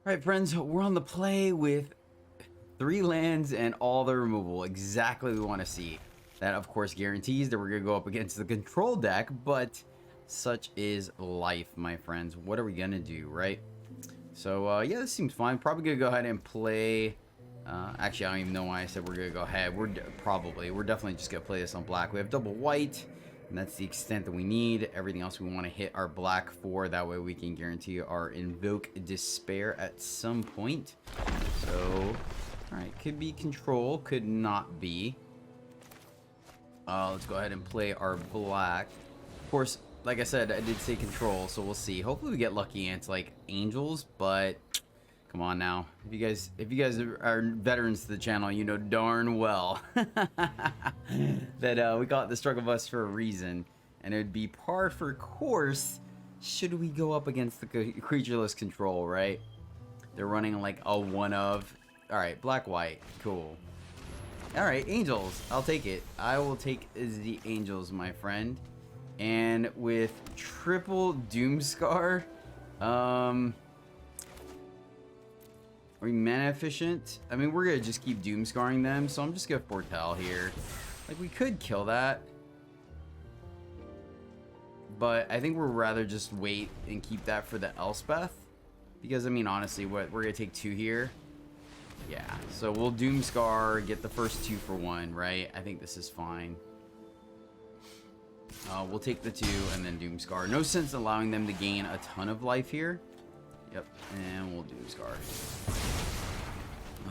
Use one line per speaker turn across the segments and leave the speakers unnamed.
Alright friends, we're on the play with 3 lands and all the removal. Exactly what we want to see. That of course guarantees that we're going to go up against the control deck, but such is life, my friends. What are we going to do, right? So yeah, this seems fine. Probably going to go ahead and play... actually, I don't even know why I said we're going to go ahead. We're definitely just going to play this on black. We have double white. And that's the extent that we need. Everything else we want to hit our black for. That way we can guarantee our Invoke Despair at some point. So, alright, could be control, could not be. Let's go ahead and play our black. Of course, like I said, I did say control, so we'll see. Hopefully we get lucky and it's like angels, but come on now. If you guys are veterans to the channel, you know darn well that we got the struggle bus for a reason, and it would be par for course should we go up against the creatureless control, right? They're running like a one of. All right, black white, cool. All right, angels, I'll take it. I will take the angels, my friend. And with triple Doomscar, are we mana efficient? I mean, we're gonna just keep doomscarring them, so I'm just gonna foretell here. Like, we could kill that, but I think we'd rather just wait and keep that for the Elspeth, because I mean, honestly, what we're gonna take 2 here. Yeah, so we'll doomscar, get the first 2 for 1, right? I think this is fine. We'll take the 2 and then doomscar. No sense allowing them to gain a ton of life here. Yep, and we'll doomscar.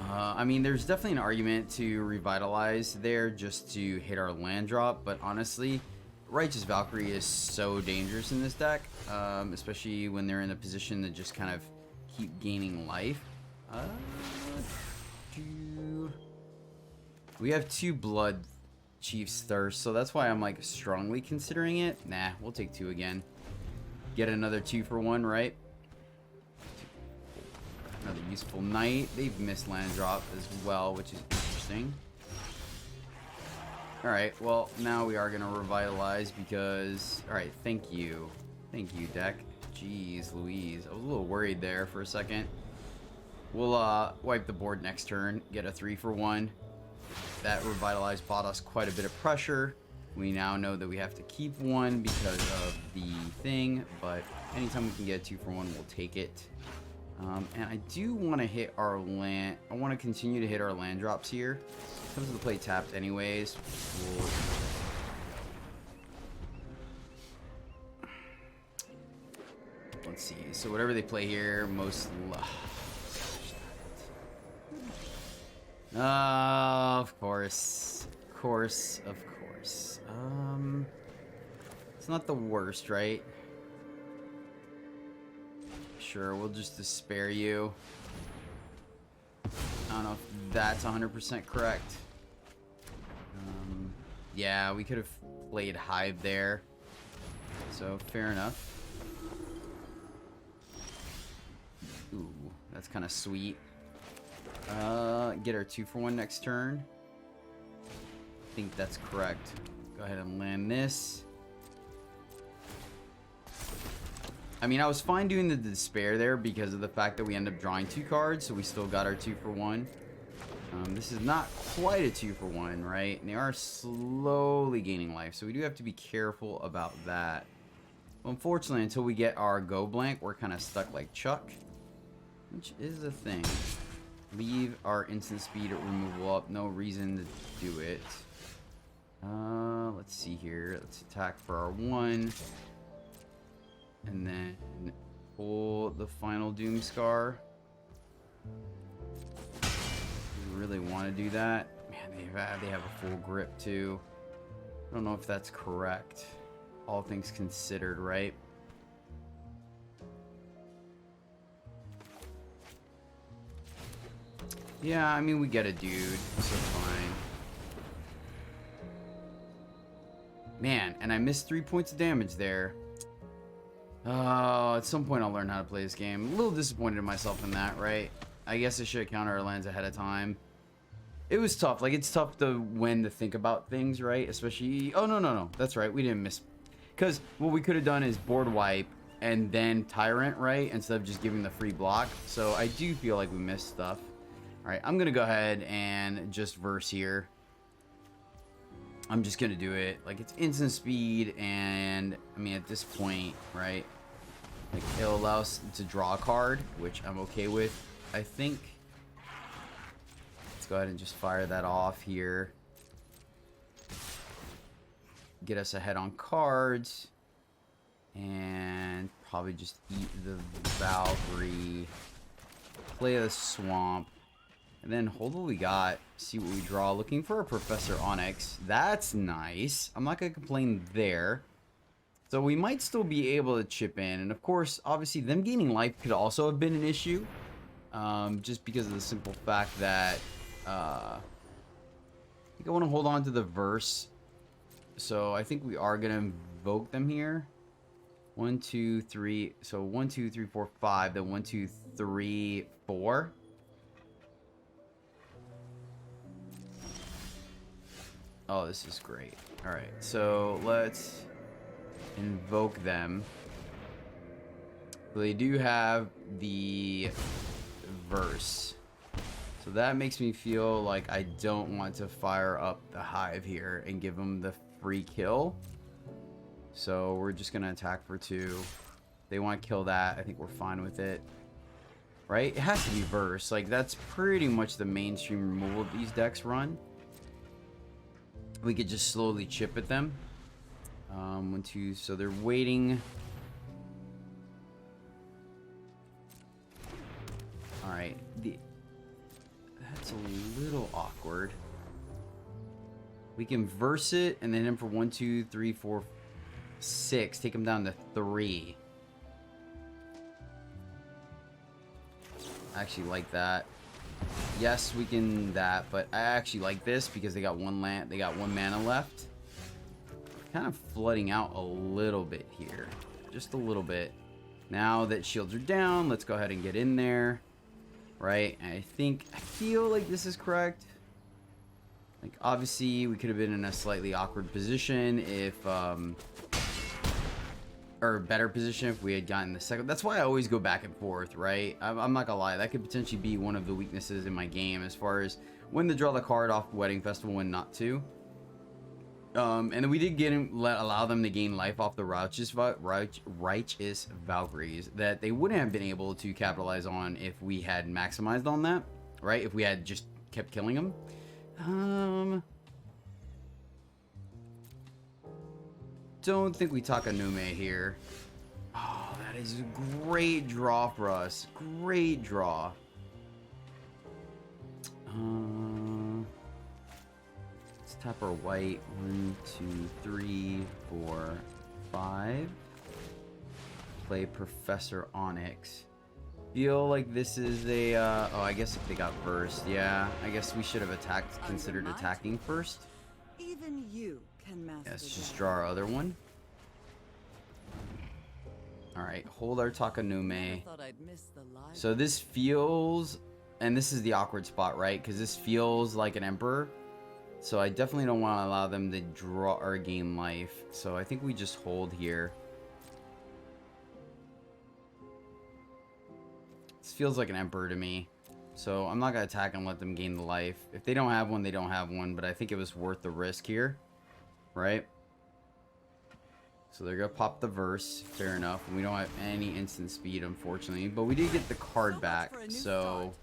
I mean, there's definitely an argument to revitalize there just to hit our land drop, but honestly, Righteous Valkyrie is so dangerous in this deck, especially when they're in a position to just kind of keep gaining life. We have 2 Blood Chief's Thirst, so that's why I'm like strongly considering it. Nah, we'll take 2 again. Get another 2 for 1, right? Another useful knight. They've missed land drop as well, which is interesting. Alright, well, now we are going to revitalize because... Alright, thank you. Thank you, deck. Jeez Louise. I was a little worried there for a second. We'll wipe the board next turn. Get a 3 for 1. That revitalize bought us quite a bit of pressure. We now know that we have to keep 1 because of the thing, but anytime we can get a 2 for 1, we'll take it. And I do want to hit our land. I want to continue to hit our land drops here. Comes to the play tapped anyways. Let's see. So whatever they play here, most. Of course. Of course. Of course. It's not the worst, right? Sure, we'll just despair you. I don't know if that's 100% correct. Yeah, we could have played Hive there. So, fair enough. Ooh, that's kind of sweet. Get our 2 for 1 next turn. I think that's correct. Go ahead and land this. I mean, I was fine doing the despair there because of the fact that we end up drawing 2 cards, so we still got our 2 for 1. This is not quite a 2 for 1, right? And they are slowly gaining life, so we do have to be careful about that. Well, unfortunately, until we get our go blank, we're kind of stuck like Chuck, which is a thing. Leave our instant speed removal up. No reason to do it. Let's see here. Let's attack for our 1. And then pull the final Doomscar. We really want to do that. Man, they have a full grip too. I don't know if that's correct. All things considered, right? Yeah, I mean, we get a dude, so fine. Man, and I missed 3 points of damage there. At some point I'll learn how to play this game. A little disappointed in myself in that, right? I guess I should have countered our lands ahead of time. It was tough. Like, it's tough to when to think about things, right? Especially... Oh, no. That's right. We didn't miss... Because what we could have done is board wipe and then Tyrant, right? Instead of just giving the free block. So I do feel like we missed stuff. All right, I'm gonna go ahead and just verse here. I'm just gonna do it. Like, it's instant speed, and I mean, at this point, right? Like, it'll allow us to draw a card, which I'm okay with, I think. Let's go ahead and just fire that off here. Get us ahead on cards. And probably just eat the Valkyrie. Play the Swamp. And then hold what we got. See what we draw. Looking for a Professor Onyx. That's nice. I'm not going to complain there. So we might still be able to chip in. And of course, obviously, them gaining life could also have been an issue. Just because of the simple fact that... I think I want to hold on to the verse. So I think we are going to invoke them here. 1, 2, 3. So 1, 2, 3, 4, 5. Then 1, 2, 3, 4. Oh, this is great. All right. So let's invoke them. So they do have the verse. So that makes me feel like I don't want to fire up the hive here and give them the free kill. So we're just going to attack for 2. They want to kill that. I think we're fine with it. Right? It has to be verse. Like, that's pretty much the mainstream removal these decks run. We could just slowly chip at them. 1, 2. So they're waiting. Alright. That's a little awkward. We can verse it and then hit him for 1, 2, 3, 4, 6. Take him down to 3. I actually like that. Yes, we can that, but I actually like this because they got one land. They got 1 mana left. Kind of flooding out a little bit here, just a little bit. Now that shields are down, let's go ahead and get in there, right? And I feel like this is correct. Like, obviously, we could have been in a slightly awkward position if, or a better position if we had gotten the second. That's why I always go back and forth, right? I'm not gonna lie. That could potentially be one of the weaknesses in my game as far as when to draw the card off Wedding Festival, when not to. And then we did allow them to gain life off the righteous Valkyries that they wouldn't have been able to capitalize on if we had maximized on that, right? If we had just kept killing them. Don't think we Takanume here. Oh, that is a great draw for us. Great draw. Let's tap our white. 1, 2, 3, 4, 5. Play Professor Onyx. Feel like this is a oh, I guess if they got first, yeah, I guess we should have considered attacking first.
Even you can master.
Let's just draw our other one. All right, hold our Takanume. So this feels, and this is the awkward spot, right? Because this feels like an Emperor. So I definitely don't want to allow them to draw or gain life. So I think we just hold here. This feels like an Emperor to me. So I'm not going to attack and let them gain the life. If they don't have one, they don't have one. But I think it was worth the risk here. Right? So they're going to pop the verse. Fair enough. We don't have any instant speed, unfortunately. But we did get the card back. So...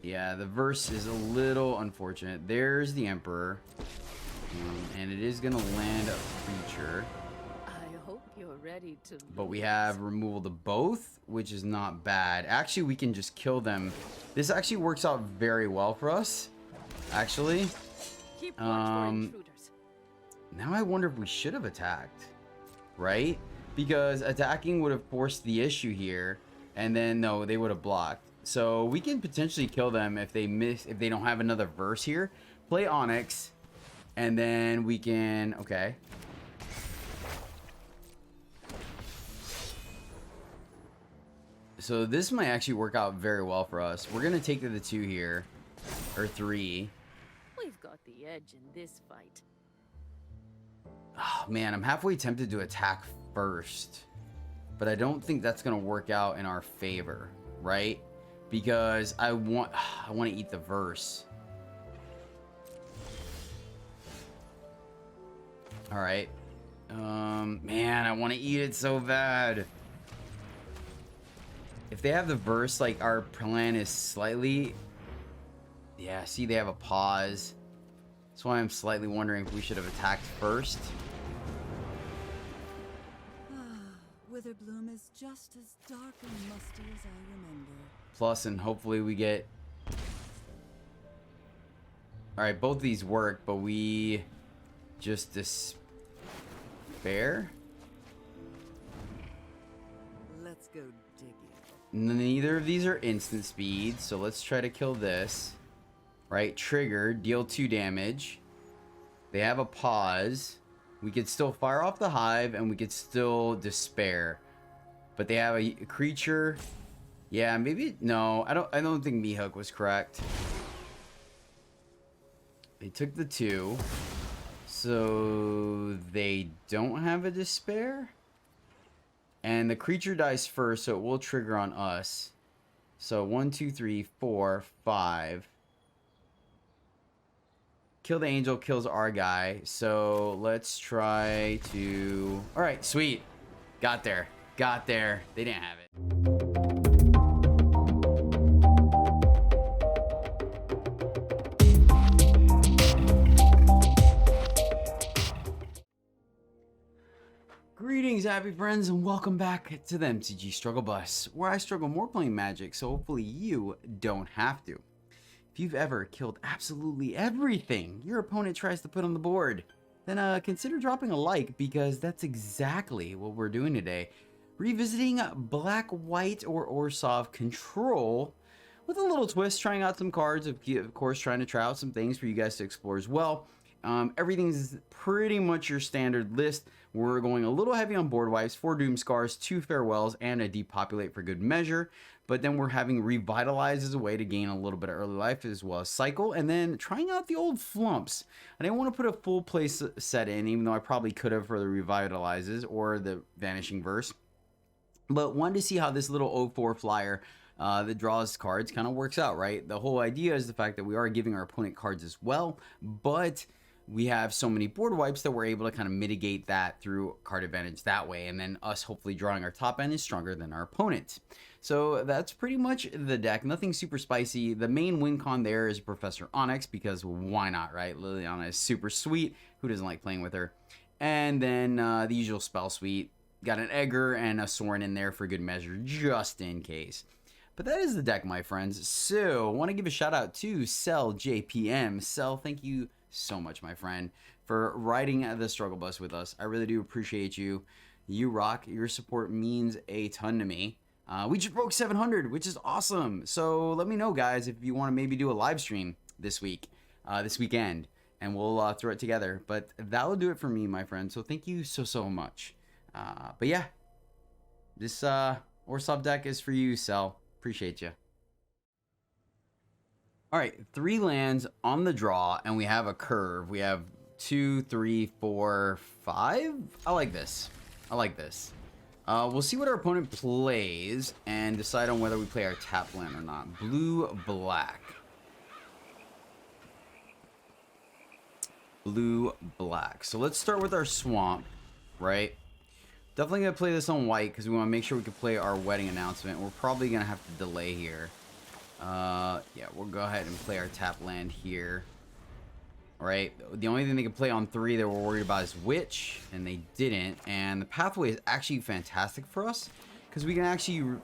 yeah, the verse is a little unfortunate. There's the Emperor. And it is going to land a creature.
You're ready to
but we have removal to both, which is not bad. Actually, we can just kill them. This actually works out very well for us. Actually.
keep watch for intruders.
Now I wonder if we should have attacked. Right? Because attacking would have forced the issue here. And then, no, they would have blocked. So we can potentially kill them if they don't have another verse here. Play Onyx. And then we can... okay. So this might actually work out very well for us. We're going to take the 2 here. Or 3.
We've got the edge in this fight.
Oh, man, I'm halfway tempted to attack first. But I don't think that's going to work out in our favor, right? Because I want to eat the verse. All right. Man, I want to eat it so bad. If they have the verse, like, our plan is slightly... Yeah, see, they have a pause. That's why I'm slightly wondering if we should have attacked first.
Witherbloom is just as dark and musty as I remember.
Plus, and hopefully we get... Alright, both these work, but we just despair?
Let's go digging.
Neither of these are instant speed, so let's try to kill this. Right, trigger, deal 2 damage. They have a pause. We could still fire off the hive, and we could still despair. But they have a creature. Yeah, maybe no. I don't think Mihawk was correct. They took the 2, so they don't have a despair. And the creature dies first, so it will trigger on us. So 1, 2, 3, 4, 5. Kill the angel, kills our guy. So let's try to... Alright, sweet. Got there. Got there. They didn't have it. Greetings, happy friends, and welcome back to the MTG Struggle Bus, where I struggle more playing Magic, so hopefully you don't have to. If you've ever killed absolutely everything your opponent tries to put on the board, then consider dropping a like, because that's exactly what we're doing today. Revisiting Black, White, or Orzhov Control with a little twist, trying out some cards, of course trying to try out some things for you guys to explore as well. Everything's pretty much your standard list. We're going a little heavy on board wipes, 4 Doom Scars, 2 Farewells, and a Depopulate for good measure. But then we're having Revitalize as a way to gain a little bit of early life, as well as Cycle, and then trying out the old Flumps. I didn't want to put a full play set in, even though I probably could have for the Revitalizes or the Vanishing Verse. But wanted to see how this little 04 flyer that draws cards kind of works out, right? The whole idea is the fact that we are giving our opponent cards as well, but we have so many board wipes that we're able to kind of mitigate that through card advantage that way, and then us hopefully drawing our top end is stronger than our opponent. So that's pretty much the deck. Nothing super spicy. The main win con there is Professor Onyx, because why not, right? Liliana is super sweet. Who doesn't like playing with her? And then the usual spell suite. Got an Edgar and a Sorin in there for good measure, just in case. But that is the deck, my friends. So, I want to give a shout out to Cell JPM. Cell, thank you so much, my friend, for riding the struggle bus with us. I really do appreciate you. You rock. Your support means a ton to me. We just broke 700, which is awesome. So let me know, guys, if you want to maybe do a live stream this weekend, and we'll throw it together. But that'll do it for me, my friend. So thank you so much. But yeah, this Orzhov deck is for you, Cell. Appreciate you. All right, 3 lands on the draw, and we have a curve. We have 2, 3, 4, 5. I like this. I like this. We'll see what our opponent plays and decide on whether we play our tap land or not. Blue, black. Blue, black. So let's start with our swamp, right? Definitely going to play this on white because we want to make sure we can play our wedding announcement. We're probably going to have to delay here. Yeah, we'll go ahead and play our tap land here. Alright, the only thing they can play on 3 that we're worried about is Witch, and they didn't. And the pathway is actually fantastic for us because we can actually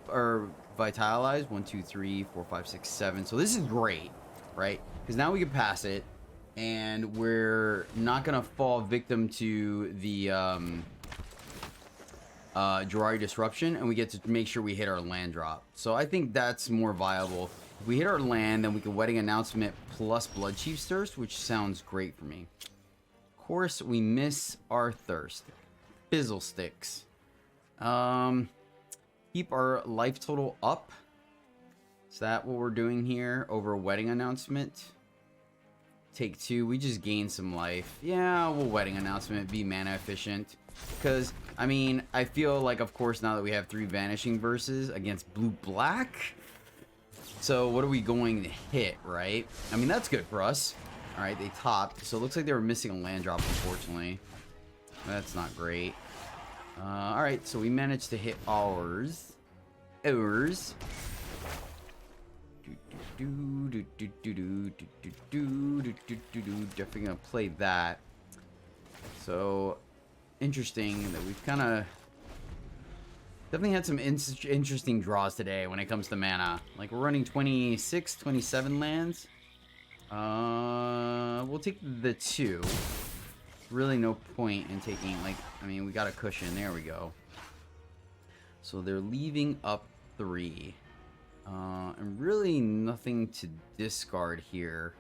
vitalize 1, 2, 3, 4, 5, 6, 7. So this is great, right? Because now we can pass it, and we're not going to fall victim to the Jurari Disruption, and we get to make sure we hit our land drop. So I think that's more viable. If we hit our land, then we can Wedding Announcement plus Bloodchief's Thirst, which sounds great for me. Of course, we miss our Thirst. Fizzle Sticks. Keep our life total up. Is that what we're doing here over Wedding Announcement? take 2. We just gain some life. Yeah, we'll Wedding Announcement, be mana efficient. Because, I mean, I feel like, of course, now that we have 3 Vanishing Verses against blue-black. So, what are we going to hit, right? I mean, that's good for us. Alright, they topped. So, it looks like they were missing a land drop, unfortunately. That's not great. Alright, so we managed to hit ours. Definitely gonna play that. So interesting that we've kind of definitely had some interesting draws today when it comes to mana. Like, we're running 26, 27 lands. We'll take the 2. Really no point in taking, like, I mean, we got a cushion. There we go. So they're leaving up 3. And really nothing to discard here.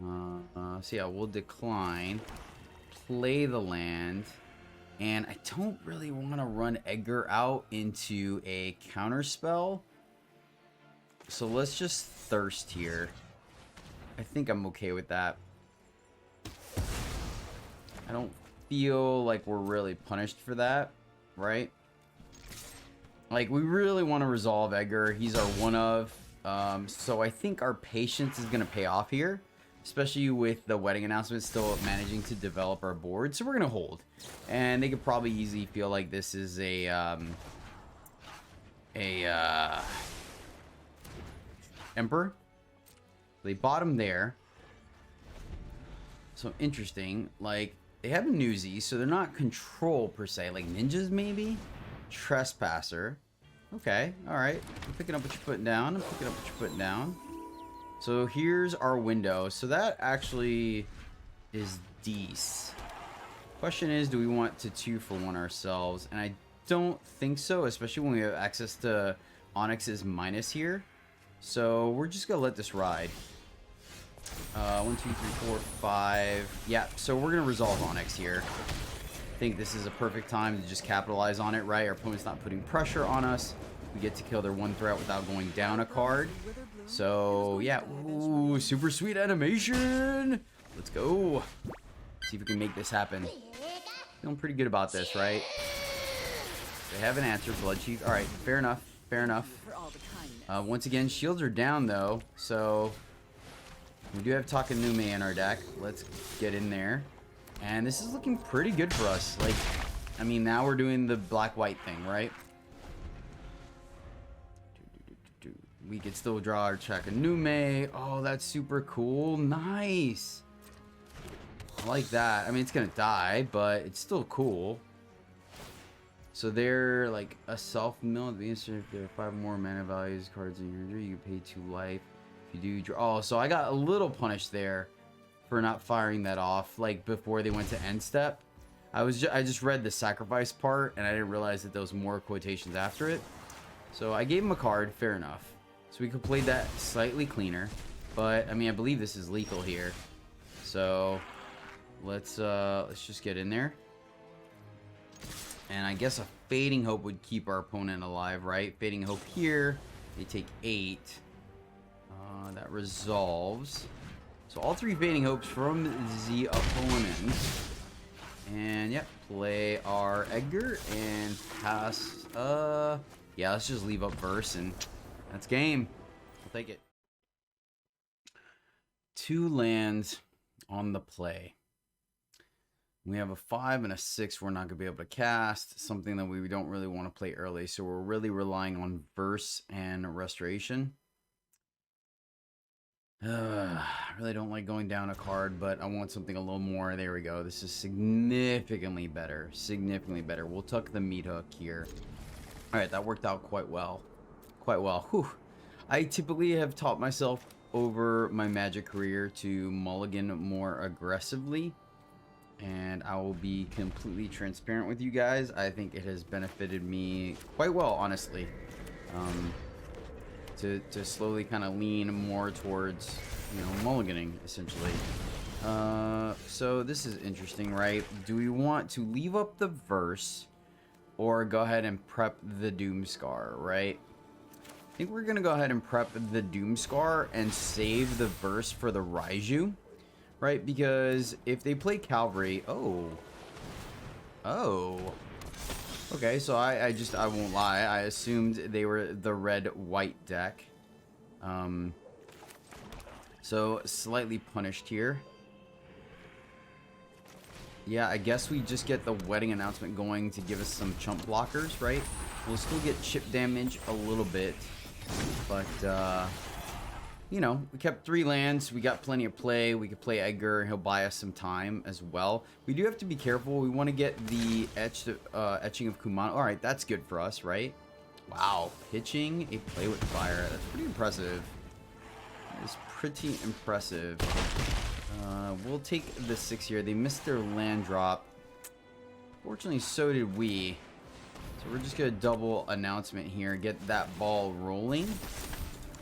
So yeah, we'll decline. Play the land. And I don't really want to run Edgar out into a counter spell. So let's just thirst here. I think I'm okay with that. I don't feel like we're really punished for that, right? Like, we really want to resolve Edgar. He's our one of. So I think our patience is going to pay off here. Especially with the Wedding Announcement still managing to develop our board. So we're going to hold. And they could probably easily feel like this is a Emperor. They bottom there. So interesting. Like, they have Newsy, so they're not control per se. Like ninjas, maybe? Trespasser. Okay, alright. I'm picking up what you're putting down. I'm picking up what you're putting down. So here's our window. So that actually is decent. Question is, do we want to 2-for-1 ourselves? And I don't think so, especially when we have access to Onyx's minus here. So we're just going to let this ride. 1, 2, 3, 4, 5. Yeah, so we're going to resolve Onyx here. I think this is a perfect time to just capitalize on it, right? Our opponent's not putting pressure on us. We get to kill their 1 threat without going down a card. So, yeah. Ooh, super sweet animation. Let's go. See if we can make this happen. Feeling pretty good about this, right? They haven't answered. Blood Chief. All right, fair enough. Fair enough. Once again, shields are down, though. So, we do have Takanume in our deck. Let's get in there. And this is looking pretty good for us. Like, I mean, now we're doing the black-white thing, right? We could still draw our Takanume. Oh, that's super cool. Nice. I like that. I mean, it's going to die, but it's still cool. So they're like a self-mill at the instant. If there are 5 more mana values cards in your inventory, you can pay 2 life. If you do draw. Oh, so I got a little punished there for not firing that off, like before they went to end step. I just read the sacrifice part, and I didn't realize that there was more quotations after it. So I gave him a card, fair enough. So we could play that slightly cleaner, but I mean, I believe this is lethal here. So let's just get in there. And I guess a Fading Hope would keep our opponent alive, right? Fading Hope here, they take 8. That resolves. So all 3 Fading Hopes from the opponent. And yep, play our Edgar and pass. Yeah, let's just leave up verse and that's game. I'll take it. 2 lands on the play. We have a 5 and a 6 we're not going to be able to cast. Something that we don't really want to play early. So we're really relying on verse and restoration. I really don't like going down a card, but I want something a little more. There we go. This is significantly better. Significantly better. We'll tuck the meat hook here. Alright, that worked out quite well. Quite well. Whew. I typically have taught myself over my Magic career to mulligan more aggressively. And I will be completely transparent with you guys. I think it has benefited me quite well, honestly. To slowly kind of lean more towards, you know, mulliganing, essentially. So this is interesting, right? Do we want to leave up the verse or go ahead and prep the Doomscar, right? I think we're going to go ahead and prep the Doomscar and save the verse for the Raiju. right? Because if they play cavalry, oh, okay. So I won't lie. I assumed they were the red-white deck. So slightly punished here. Yeah, I guess we just get the wedding announcement going to give us some chump blockers, right? We'll still get chip damage a little bit, but you know, we kept 3 lands. We got plenty of play. We could play Edgar. He'll buy us some time as well. We do have to be careful. We want to get the etching of Kumano. All right, that's good for us, right? Wow, pitching a play with fire. That's pretty impressive. It's pretty impressive. We'll take the 6 here. They missed their land drop. Fortunately, so did we. So we're just going to double announcement here. Get that ball rolling.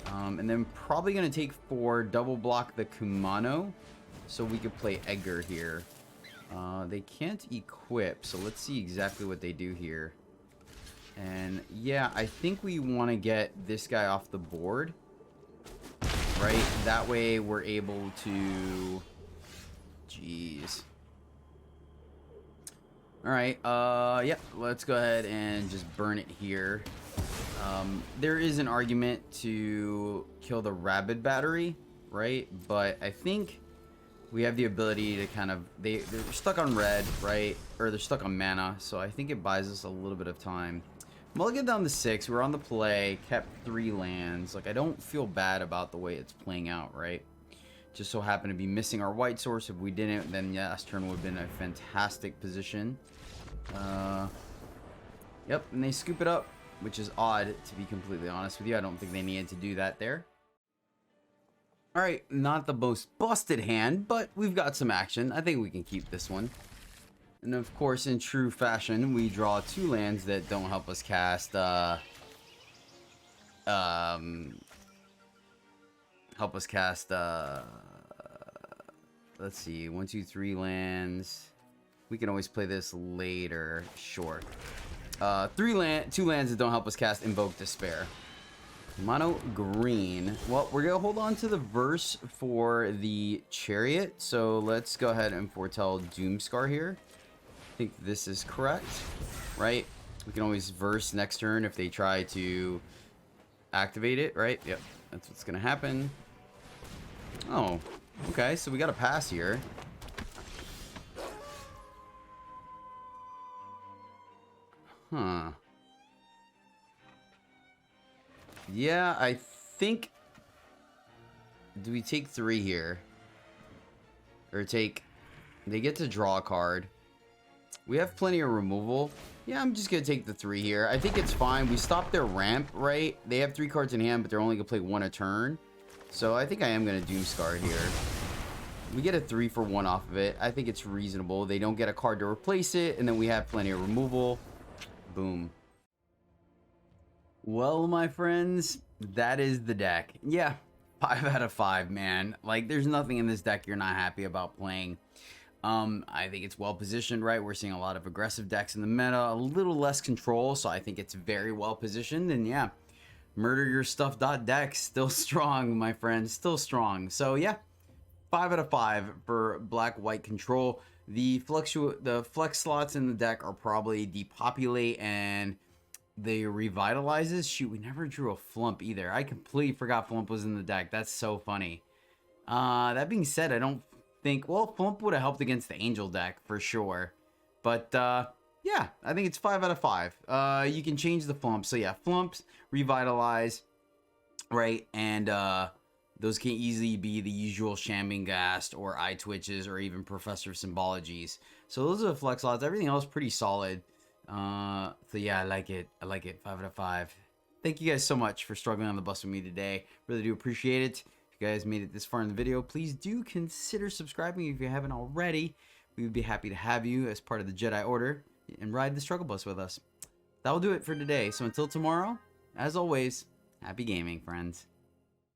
And then probably going to take 4, double block the Kumano. So we could play Edgar here. They can't equip. So let's see exactly what they do here. And yeah, I think we want to get this guy off the board. Right? That way we're able to... Jeez. Alright, yeah, let's go ahead and just burn it here. There is an argument to kill the Rabid Battery, right? But I think we have the ability to kind of... They're stuck on red, right? Or they're stuck on mana, so I think it buys us a little bit of time. Mulligan down to 6. We're on the play. Kept 3 lands. Like, I don't feel bad about the way it's playing out, right? Just so happened to be missing our white source. If we didn't, then yeah, last turn would have been a fantastic position. Yep, and they scoop it up, which is odd, to be completely honest with you. I don't think they needed to do that there. Alright, not the most busted hand, but we've got some action. I think we can keep this one. And of course, in true fashion, we draw 2 lands that don't help us cast, let's see, 1, 2, 3 lands. We can always play this later, sure. 2 lands that don't help us cast Invoke Despair. Mono green. Well, we're gonna hold on to the verse for the Chariot, so let's go ahead and foretell Doomscar here. I think this is correct, right? We can always verse next turn if they try to activate it, right? Yep, that's what's gonna happen. Oh, okay, so we got a pass here. Huh. Yeah, I think... Do we take 3 here? Or take... They get to draw a card. We have plenty of removal. Yeah, I'm just going to take the 3 here. I think it's fine. We stop their ramp, right? They have 3 cards in hand, but they're only going to play 1 a turn. So I think I am going to Doomscar here. We get a 3 for 1 off of it. I think it's reasonable. They don't get a card to replace it, and then we have plenty of removal. Boom. Well, my friends, that is the deck. Yeah, 5 out of 5, man. Like, there's nothing in this deck you're not happy about playing. I think it's well positioned, right? We're seeing a lot of aggressive decks in the meta, a little less control, so I think it's very well positioned. And yeah, murder your stuff.deck, still strong, my friends, still strong. So yeah, 5 out of 5 for black-white control. The flex slots in the deck are probably depopulate and the revitalizes. Shoot, we never drew a Flump either. I completely forgot Flump was in the deck. That's so funny. That being said, I don't think... Well, Flump would have helped against the Angel deck for sure. But, yeah, I think it's 5 out of 5. You can change the Flump. So, yeah, Flumps, Revitalize, right? And, those can easily be the usual Shambingast or Eye Twitches or even Professor Symbologies. So, those are the flex slots. Everything else pretty solid. So yeah, I like it. 5 out of 5. Thank you guys so much for struggling on the bus with me today. Really do appreciate it. If you guys made it this far in the video, please do consider subscribing if you haven't already. We would be happy to have you as part of the Jedi Order and ride the struggle bus with us. That will do it for today. So until tomorrow, as always, happy gaming, friends.